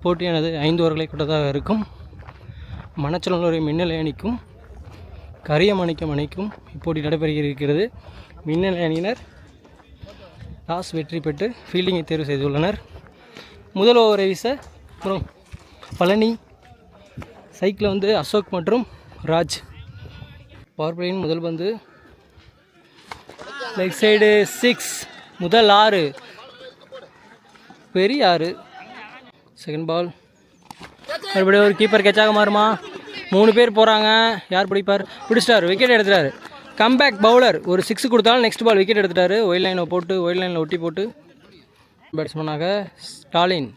போட்டியானது 5 ஓவர்களை கொண்டதாக இருக்கும். மணச்சநல்லூர் மின்னல் அணிக்கும் கரியமாணிக்கம் அணிக்கும் இப்போட்டி நடைபெறுகிறது. மின்னல் அணியினர் டாஸ் வெற்றி பெற்று ஃபீல்டிங்கை தேர்வு செய்துள்ளனர். முதல் ஓவரை வீச அப்புறம் பழனி, சைக்கிள் அசோக் மற்றும் ராஜ். பவர் பிளேயின் முதல் பந்து லெக் சைடு 6, முதல் 6, பெரிய 6. செகண்ட் பால் மறுபடியும் ஒரு கீப்பர் கேட்சாக மாறுமா? 3 பேர் போகிறாங்க. யார் பிடிப்பார்? பிடிச்சிட்டார், விக்கெட் எடுத்துட்டார். கம்பேக் பவுலர் ஒரு 6 கொடுத்தாலும் நெக்ஸ்ட் பால் விக்கெட் எடுத்துட்டார். ஒயிட் லைனில் ஒட்டி போட்டு பேட்ஸ்மேனாக ஸ்டாலின்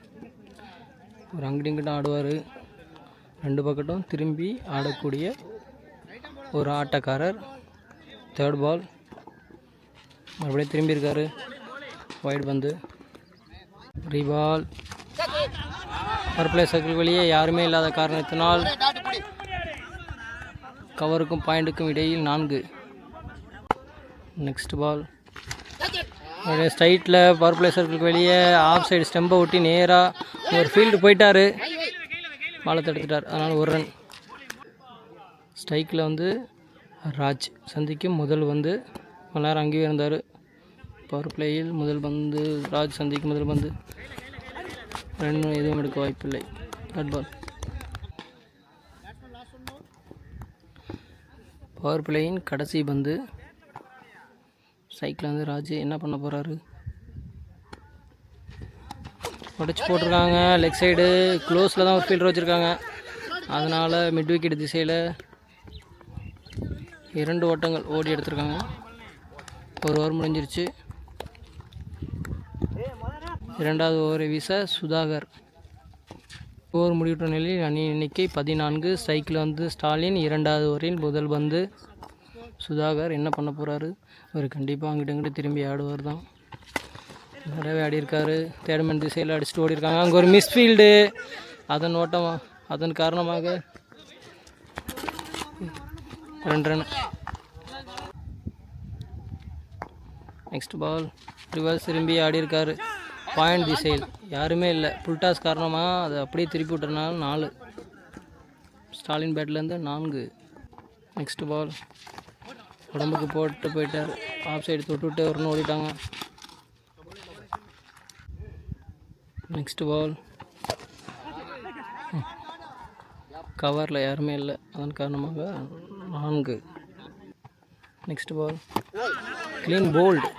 ஒரு அங்கிட்டும் ஆடுவார். 2 பக்கட்டும் திரும்பி ஆடக்கூடிய ஒரு ஆட்டக்காரர். தேர்ட் பால் மறுபடியும் திரும்பி இருக்கார். வைட் பந்து, ரீபால். பர்பிளே சர்க்கிள் வெளியே யாருமே இல்லாத காரணத்தினால் கவருக்கும் பாயிண்ட்டுக்கும் இடையில் 4. நெக்ஸ்ட் பால் ஸ்ட்ரைட்டில் பர்பிளே சர்க்கிள் வெளியே ஆஃப் சைடு ஸ்டெம்பை ஒட்டி நேராக ஒரு ஃபீல்டு போயிட்டார். பாலை தடுத்துட்டார், அதனால் 1 ரன். ஸ்ட்ரைக்கில் ராஜ் சந்திக்கும் முதல் கொஞ்ச நேரம் அங்கேயே இருந்தார். பவர் பிளேயில் முதல் பந்து ராஜ் சந்திக்கும் முதல் பந்து. ரன் எதுவும் எடுக்க வாய்ப்பில்லை. தேர்ட் பால் பவர் பிளேயின் கடைசி பந்து. சைக்கிள் ராஜ் என்ன பண்ண போகிறாரு? உடச்சி போட்டிருக்காங்க. லெக் சைடு க்ளோஸில் தான் ஒரு ஃபீல்டர் வச்சுருக்காங்க. அதனால் மிட் விக்கெட் திசையில் 2 ஓட்டங்கள் ஓடி எடுத்திருக்காங்க. 1 ஓவர் முடிஞ்சிருச்சு. 2வது ஓவரை வீச சுதாகர். ஓவர் முடிவுற்ற நிலையில் அணி எண்ணிக்கை 14. சைக்கிள் ஸ்டாலின். 2வது ஓவரில் முதல் பந்து. சுதாகர் என்ன பண்ண போகிறாரு? அவர் கண்டிப்பாக அங்கிட்டு திரும்பி ஆடுவார் தான். நிறையவே ஆடியிருக்காரு. தேர்ட்மேன் திசையில் அடிச்சுட்டு ஓடிருக்காங்க. அங்கே ஒரு மிஸ்ஃபீல்டு. அதன் காரணமாக 2 ரன். நெக்ஸ்ட் பால் ரிவர்ஸ் திரும்பி ஆடியிருக்காரு. பாயிண்ட் திசையில் யாருமே இல்லை. புல்டாஸ் காரணமாக அதை அப்படியே திருப்பி விட்டுறனால 4. ஸ்டாலின் பேட்லேருந்து 4. நெக்ஸ்ட் பால் உடம்புக்கு போட்டு போயிட்டார். ஆஃப் சைடு தொட்டுவிட்டு 1 ரன் ஓடிட்டாங்க. நெக்ஸ்ட் பால் கவரில் யாருமே இல்லை, அதன் காரணமாக 4. Next ball clean bowled.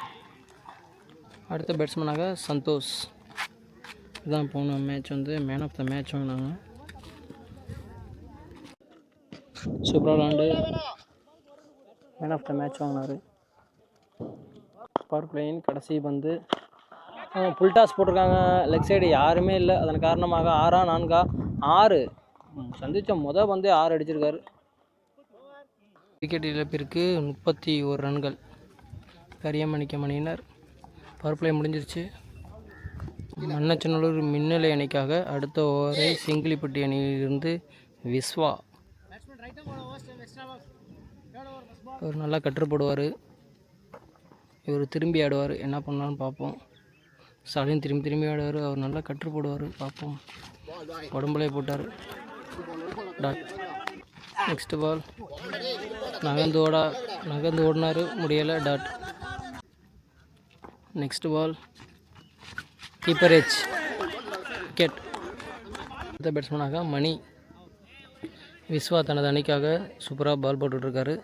அடுத்த பேட்ஸ்மேனாக சந்தோஷ். இதுதான் போன match man of the match வாங்கினாங்க. சூப்பராக விளாண்டு மேன் ஆஃப் த மேட்ச் வாங்கினார். பவர் பிளேயின் கடைசி பந்து. புல் டாஸ் போட்டிருக்காங்க. லெக் சைடு யாருமே இல்லை, அதன் காரணமாக 6 4 6 சந்தித்த பந்தே 6 அடிச்சிருக்காரு. விக்கெட் இழப்பிற்கு 31 ரன்கள். கரியமாணிக்கம் அணியினர். பவர் பிளே முடிஞ்சிருச்சு. மணச்சநல்லூர் மின்னலை அணிக்காக அடுத்த ஓவரை சிங்கிலிப்பட்டி அணியிலிருந்து விஸ்வா. அவர் நல்லா கற்றுப்படுவார். இவர் திரும்பி ஆடுவார். என்ன பண்ணலான்னு பார்ப்போம். ஸ்டாலின் திரும்பி ஆடுவார். அவர் நல்லா கற்றுப்படுவார். பார்ப்போம். உடம்புலே போட்டார். டாட். நெக்ஸ்ட் பால் நகர்ந்து ஓடினார், முடியலை. டாட். நெக்ஸ்ட் பால் கீப்பர் எச் விக்கெட். அடுத்த பேட்ஸ்மேனாக மணி. விஸ்வா தனது அணிக்காக சூப்பராக பால் போட்டுட்ருக்காரு.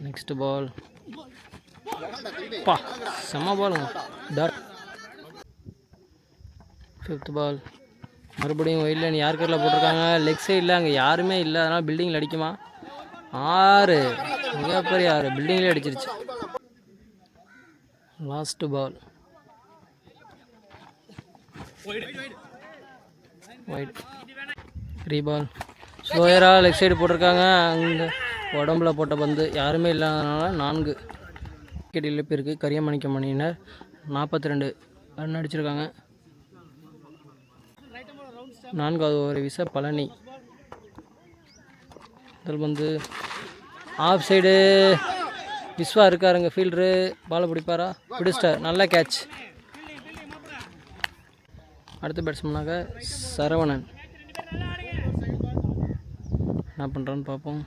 நெக்ஸ்ட் பால் செம்ம பாலுங்க. டாட். 5th பால் மறுபடியும் ஒயிட் லைன் யார் கரில் போட்டிருக்காங்க. லெக் சைடில் அங்கே யாருமே இல்லை, அதனால் பில்டிங்கில் அடிக்குமா? 6 மிகப்பெரிய 6 பில்டிங்லேயே அடிச்சிருச்சு. Last ball wide. 3 பால் ஸ்லோயராக லெக் சைடு போட்டிருக்காங்க. அங்கே உடம்புல போட்ட பந்து யாருமே இல்லாதனால 4. விக்கெட் இழப்பிற்கு கரியமாணிக்கம் அணியினர் 42 ரன் அடிச்சிருக்காங்க. 4வது ஓவரை வீச பழனி. முதல் பந்து ஆஃப் சைடு. விஸ்வா இருக்காருங்க ஃபீல்டரு. பாலை பிடிப்பாரா? பிடிச்சிட்டார். நல்ல கேட்ச். அடுத்த பேட்ஸ்மேனாக சரவணன் என்ன பண்ணுறான்னு பார்ப்போம்.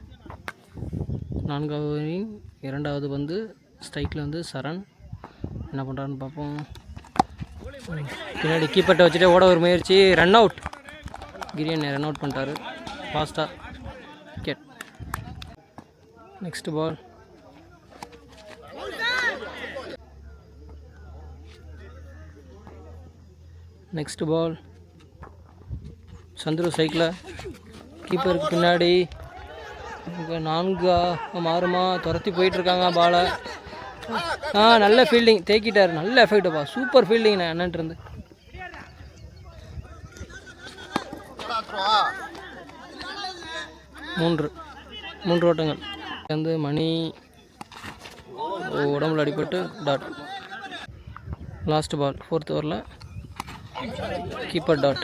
4வது ஓவரின் 2வது பந்து ஸ்ட்ரைக்கில் வந்து சரண் என்ன பண்ணுறான்னு பார்ப்போம். பின்னாடி கீப்பர்ட்டை வச்சுட்டு ஓட ஒரு முயற்சி, run out. Kiriyan run out பண்ணிட்டாரு ஃபாஸ்ட்டாக. Wicket. Next ball. Next ball. Chandru சைக்கிளை கீப்பருக்கு பின்னாடி 4 மாறுமா, துரத்தி போயிட்டுருக்காங்க பாலை. நல்ல ஃபீல்டிங், தேக்கிட்டார். நல்ல எஃபெக்டுப்பா, சூப்பர் ஃபீல்டிங் நான் என்னன்ட்டு இருந்து. மூன்று ஓட்டங்கள் வந்து மணி உடம்புல அடிபட்டு டாட். லாஸ்ட் பால் 4th ஓவரில் கீப்பர் டாட்.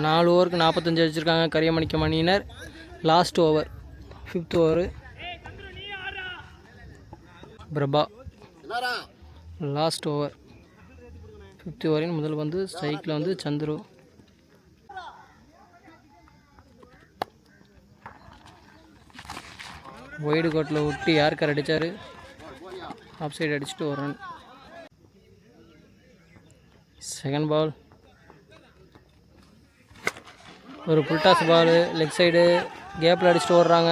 4 ஓவருக்கு 45 அடிச்சிருக்காங்க கரியமணிக்க மணியினர். Last over 5th over Prabha. Last over 5th ஓவரின் முதல் வந்து ஸ்ட்ரைக்கில் வந்து சந்துரு. ஒய்டு கோட்டில் விட்டு யார்கர் அடித்தார், ஆஃப் சைடு அடிச்சுட்டு ஒரு ரன். Second ball. ஒரு புல்டாஸ் பால் லெக் சைடு கேப்பில் அடிச்சுட்டு ஓடுறாங்க.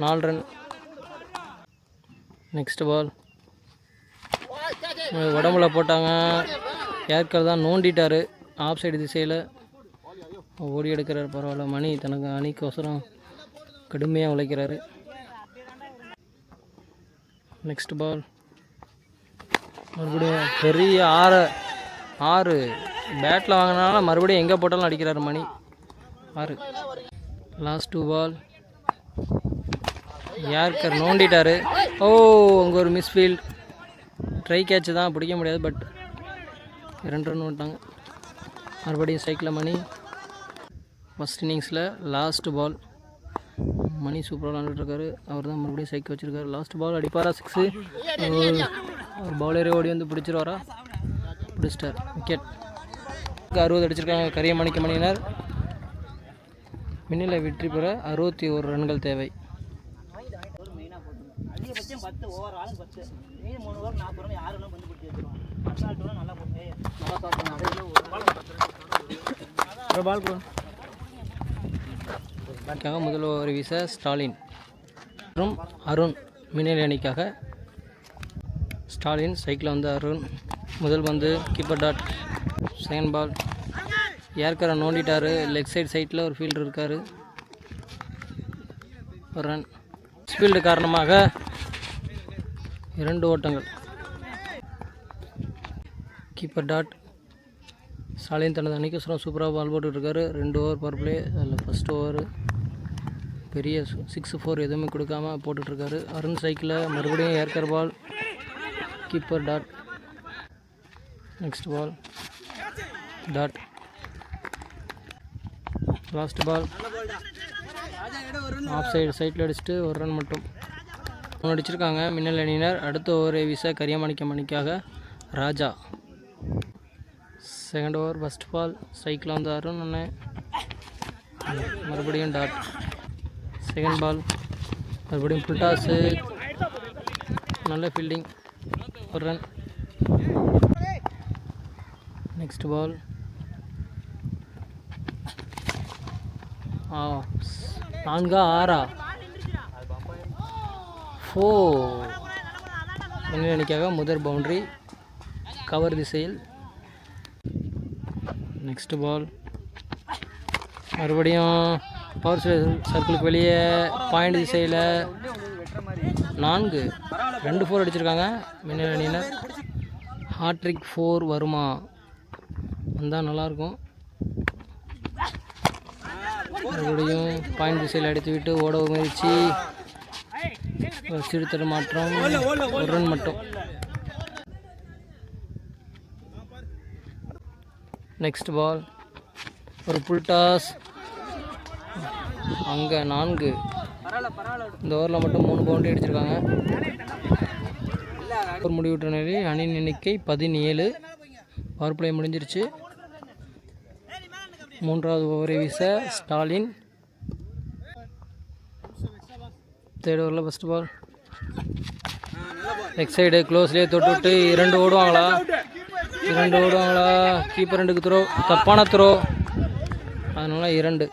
4 ரன். நெக்ஸ்ட் பால். உடம்புல போட்டாங்க, யார்கர் தான் நோண்டிட்டார் ஆஃப் சைடு திசையில். ஓடி எடுக்கிறார், பரவாயில்ல. மணி தனக்கு அணிக்கோசரம் கடுமையாக உழைக்கிறாரு. Next ball. மறுபடியும் பெரிய 6 பேட்டில் வாங்கினாலும் மறுபடியும் எங்கே போட்டாலும் அடிக்கிறாரு மணி. 6. லாஸ்ட் 2 பால். யார்கர் நோண்டிட்டார். அங்கே ஒரு மிஸ்ஃபீல்ட். ட்ரை கேட்ச் தான், பிடிக்க முடியாது. பட் 2 ரன் விட்டாங்க. மறுபடியும் ஸ்ட்ரைக்கில் மணி. ஃபஸ்ட் இன்னிங்ஸில் லாஸ்ட் பால். மணி சூப்பராக விளாண்டுருக்காரு. அவர் தான் மறுபடியும் சைக்கிள் வச்சுருக்காரு. லாஸ்ட் பால் அடிப்பாரா 6. ஒரு பவுலரே ஓடி வந்து பிடிச்சிருவாரா, பிடிச்சிட்டார். விக்கெட். 60 அடிச்சிருக்காங்க கரியமணிக்க மணியினர். மின்னிலை வெற்றி பெற 61 ரன்கள் தேவை. முதல் ஓவர் வீச ஸ்டாலின் மற்றும் அருண். மின்னல் அணிக்காக ஸ்டாலின், சைக்கிள் வந்து அருண். முதல் பந்து கீப்பர் டாட். Second ball. யார்கரை நோண்டிட்டார். லெக் சைடில் ஒரு ஃபீல்டர் இருக்கார். ஒரு ரன். ஸ்பீல்டு காரணமாக 2 ஓட்டங்கள். Keeper dot. ஸ்டாலின் தனது அணிக்கோசரம் சூப்பராக பால் போட்டுருக்காரு. 2 ஓவர் பவர் பிளே. அதில் ஃபஸ்ட் ஓவர் பெரிய 6-4 எதுவுமே கொடுக்காம போட்டுட்ருக்காரு. அருண் சைக்கிளில் மறுபடியும் yorker ball. Keeper dot. Next ball dot. Last ball off சைடில் அடிச்சுட்டு ஒரு ரன் மட்டும். 3 அடிச்சிருக்காங்க மின்னல் அணியினர். அடுத்த ஓவரை வீச கரியமணிக்க மணிக்காக Raja. Second over first ball. ஸ்ட்ரைக்கில் வந்து அருண் ஒன்று. மறுபடியும் டாட். செகண்ட் பால். மறுபடியும் புல்டாஸு. நல்ல ஃபீல்டிங். ஒரு ரன். நெக்ஸ்ட் பால். 4 4 மின்னல் அணிக்காக முதல் பவுண்டரி கவர் திசையில். Next ball. மறுபடியும் பவர் சர்க்கிளுக்கு வெளியே பாயிண்ட் திசையில் 4. 2 4 அடிச்சிருக்காங்க மின்னல் அணியில். ஹாட்ரிக் 4 வருமா? வந்தால் நல்லாயிருக்கும். மறுபடியும் பாயிண்ட் திசையில் அடித்து விட்டு ஓட முயற்சி. சிறுத்தர மாற்றம். ஒரு ரன் மட்டும். Next ball. ஒரு புல்டாஸ். அங்கே 4. இந்த ஓவரில் மட்டும் 3 பவுண்டரி அடிச்சிருக்காங்க. ஒரு முடிவுற்ற நிலையில் அணியின் எண்ணிக்கை 17. பவர் பிளே முடிஞ்சிருச்சு. 3வது ஓவரை வீச ஸ்டாலின். 3rd ஓவரில் ஃபஸ்ட் பால். லெக் சைடு க்ளோஸ்லேயே தொட்டு 2 ஓடுவாங்களா? கீப்பர் 2க்கு த்ரோ, தப்பான த்ரோ, அதனால் 2.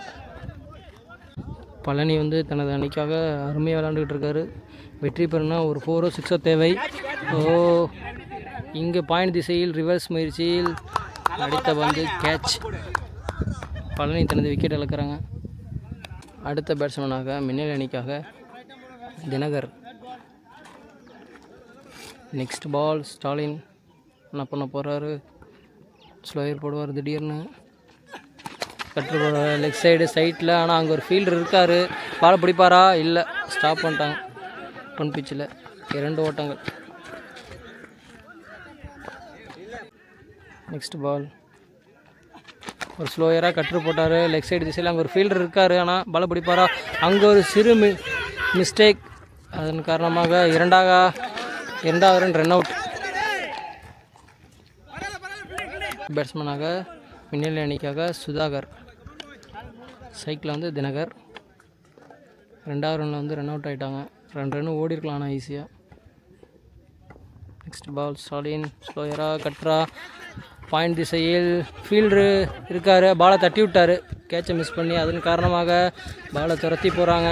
பழனி வந்து தனது அணிக்காக அருமையாக விளாண்டுக்கிட்டு இருக்காரு. வெற்றி பெறணும்னா ஒரு 4ஓ 6ஓ தேவை. இங்கே பாயிண்ட் திசையில் ரிவர்ஸ் முயற்சியில் அடித்த பந்து கேட்ச். பழனி தனது விக்கெட் இழக்கிறாங்க. அடுத்த பேட்ஸ்மேனாக மின்னல் அணிக்காக தினகர். Next ball. ஸ்டாலின் என்ன பண்ண போகிறாரு? ஸ்லோயர் போடுவார் திடீர்னு. கட்டு போடுவார் லெக் சைடு சைட்டில். ஆனால் அங்கே ஒரு ஃபீல்டர் இருக்கார். பால் பிடிப்பாரா? இல்லை, ஸ்டாப் பண்ணிட்டாங்க. 1 பிச்சில் 2 ஓட்டங்கள். Next ball. ஒரு ஸ்லோயராக கட்டு போட்டார் லெக் சைடு திசையில். அங்கே ஒரு ஃபீல்டர் இருக்கார். ஆனால் பால் பிடிப்பாரா? அங்கே ஒரு சிறு மிஸ்டேக். அதன் காரணமாக 2வது ரன் அவுட். பேட்ஸ்மேனாக மின்னல் அணிக்காக சுதாகர். சைக்கிள் வந்து தினகர். 2வது ரனில் வந்து ரன் அவுட் ஆகிட்டாங்க. 2 ரன் ஓடி இருக்கலாம் ஆனால் ஈஸியாக. Next ball. ஸ்டாலின் ஸ்லோயராக கட்ரா பாயிண்ட் திசையில் ஃபீல்டரு இருக்கார். பாலை தட்டி விட்டார், கேட்சை மிஸ் பண்ணி. அதன் காரணமாக பாலை துரத்தி போகிறாங்க.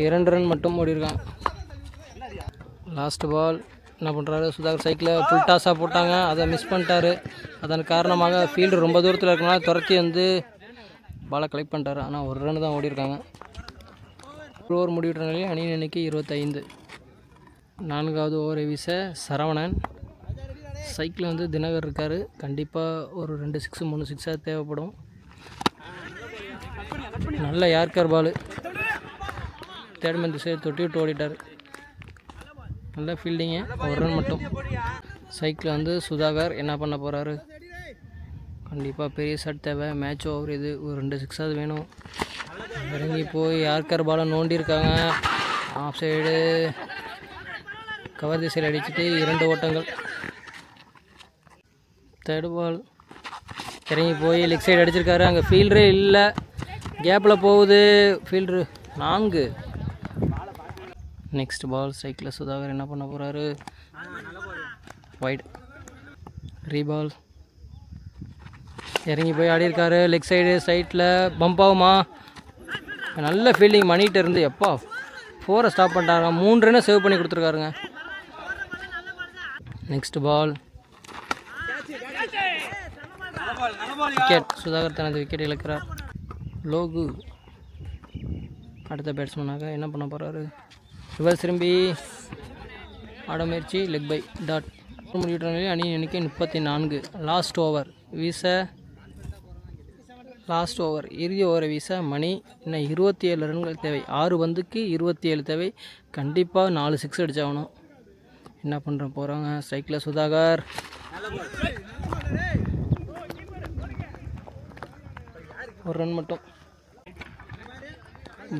2 ரன் மட்டும் ஓடி இருக்காங்க. Last ball. என்ன பண்ணுறாரு? சுதாகர் சைக்கிளில் ஃபுல் டாஸாக போட்டாங்க, அதை மிஸ் பண்ணிட்டாரு. அதன் காரணமாக ஃபீல்டு ரொம்ப தூரத்தில் இருக்கனால துரத்தி வந்து பாலை கலெக்ட் பண்ணிட்டாரு. ஆனால் 1 ரன் தான் ஓடிருக்காங்க. ஓவர் முடிவிட்ட நிலையில் அணியின் எண்ணிக்கை 25. 4வது ஓவரை வீச சரவணன். சைக்கிளில் வந்து தினகர் இருக்கார். கண்டிப்பாக ஒரு 2 6 3 6 தேவைப்படும். நல்ல யார்கர் பால். தேர்ட் திசையை தொட்டி விட்டு ஓடிட்டார். நல்ல ஃபீல்டிங்கு. 1 ரன் மட்டும். சைக்கிள் வந்து சுதாகர் என்ன பண்ண போகிறாரு? கண்டிப்பாக பெரிய ஷாட் தேவை. மேட்ச் ஓவர் இது. ஒரு 2 6 வேணும். இறங்கி போய் யார்கர் பாலை நோண்டியிருக்காங்க. ஆஃப் சைடு கவர் திசையில் அடிச்சுட்டு 2 ஓட்டங்கள். Third ball. இறங்கி போய் லெக் சைடு அடிச்சிருக்காரு. அங்கே ஃபீல்டரே இல்லை, கேப்பில் போகுது. ஃபீல்டரு 4. Next ball. சைக்கிளில் சுதாகர் என்ன பண்ண போகிறாரு? வைட். ரீபால். இறங்கி போய் ஆடியிருக்காரு லெக் சைடு சைட்டில். பம்ப் ஆகுமா? நல்ல ஃபீல்டிங் மணிகிட்ட இருந்து. எப்பா 4 ஸ்டாப் பண்ணிட்டாங்க. 3 ரன்னை சேவ் பண்ணி கொடுத்துருக்காருங்க. Next ball. விக்கெட். சுதாகர் தனது விக்கெட் இழக்கிறார். லோகு அடுத்த பேட்ஸ்மேனாக என்ன பண்ண போகிறாரு? ரிவர்ஸ் திரும்பி ஆட முயற்சி. Leg by dot. முடிவிட்ட நிலையில் அணியின் எண்ணிக்கை 34. லாஸ்ட் ஓவர் வீச இறுதி ஓவரை வீச மணி. இன்னும் 27 ரன்கள் தேவை. 6 பந்துக்கு 27 தேவை. கண்டிப்பாக 4 6 அடிச்சாகணும். என்ன பண்ணுற போகிறாங்க? ஸ்ட்ரைக்கில் சுதாகர். ஒரு ரன் மட்டும்.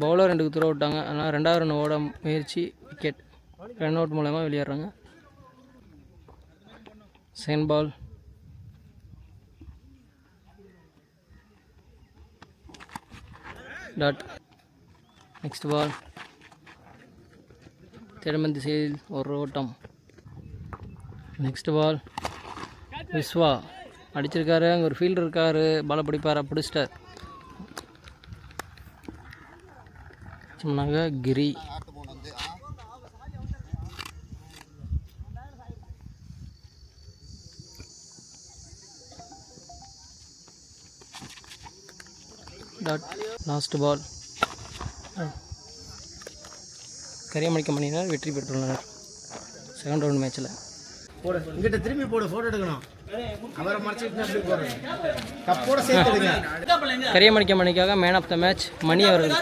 பவுலர் 2க்கு த்ரோ விட்டாங்க. அதனால் 2வது ரன் ஓட முயற்சி. விக்கெட். ரன் அவுட் மூலமாக வெளியேறாங்க. Second ball. Dot. Next ball. திடமன் திசையில் 1 ஓட்டம். நெக்ஸ்ட் பால். விஸ்வா அடிச்சிருக்காரு. அங்கே ஒரு ஃபீல்டர் இருக்கார். பாலை பிடிப்பாரா? பிடிச்சிட்டார். சொன்னாங்க கிரி. டாட். லாஸ்ட் பால். கரியமணிக்க மணியினர் வெற்றி பெற்றுள்ளனர் செகண்ட் ரவுண்ட் மேட்ச்சில். இங்கிட்ட திரும்பி போடு, போட்டோ எடுக்கணும். அவரை மறைச்சிட்டு அப்படி போடுறேன். கப்போட சேர்த்துடுங்க. கரியமணிக்க மணிக்காக மேன் ஆஃப் த மேட்ச் மணி அவர்கள்.